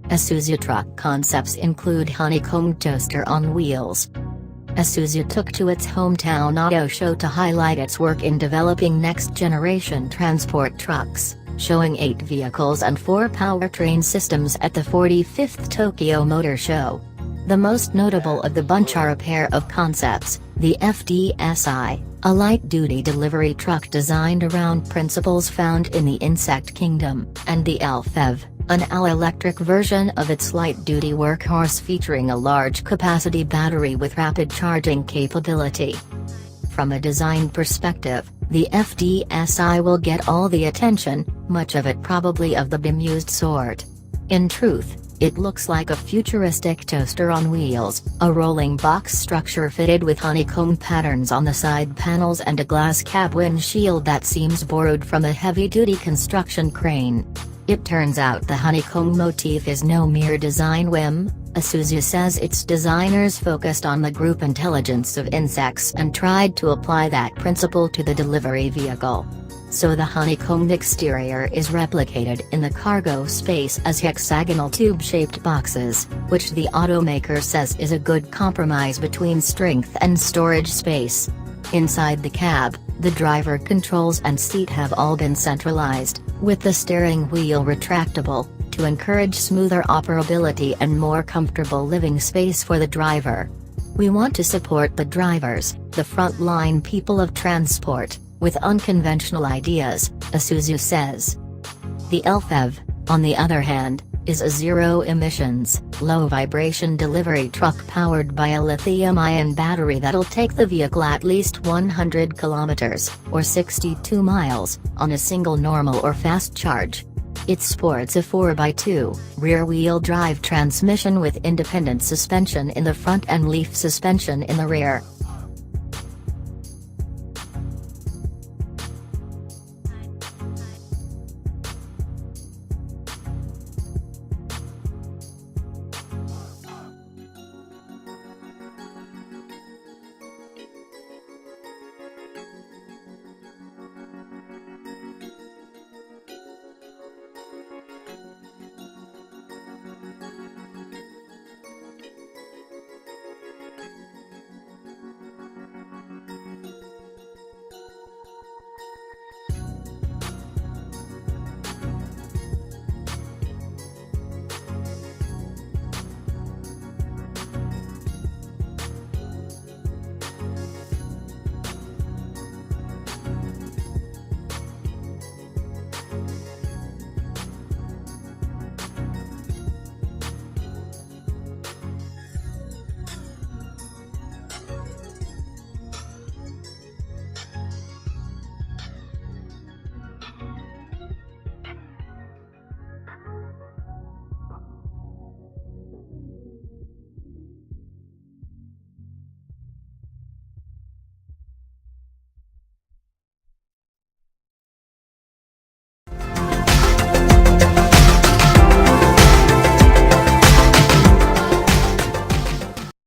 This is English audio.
Isuzu truck concepts include honeycomb toaster on wheels. Isuzu took to its hometown auto show to highlight its work in developing next-generation transport trucks, showing 8 vehicles and 4 powertrain systems at the 45th Tokyo Motor Show. The most notable of the bunch are a pair of concepts, the FDSI, a light-duty delivery truck designed around principles found in the insect kingdom, and the LFEV, an all-electric version of its light-duty workhorse featuring a large-capacity battery with rapid charging capability. From a design perspective, the FDSI will get all the attention, much of it probably of the bemused sort. In truth, it looks like a futuristic toaster on wheels, a rolling box structure fitted with honeycomb patterns on the side panels and a glass cab windshield that seems borrowed from a heavy-duty construction crane. It turns out the honeycomb motif is no mere design whim. Isuzu says its designers focused on the group intelligence of insects and tried to apply that principle to the delivery vehicle. So the honeycombed exterior is replicated in the cargo space as hexagonal tube-shaped boxes, which the automaker says is a good compromise between strength and storage space. Inside the cab, the driver controls and seat have all been centralized, with the steering wheel retractable, to encourage smoother operability and more comfortable living space for the driver. We want to support the drivers, the front-line people of transport, with unconventional ideas, Isuzu says. The LFEV, on the other hand, is a zero-emissions, low-vibration delivery truck powered by a lithium-ion battery that'll take the vehicle at least 100 kilometers, or 62 miles, on a single normal or fast charge. It sports a 4x2, rear-wheel drive transmission with independent suspension in the front and leaf suspension in the rear.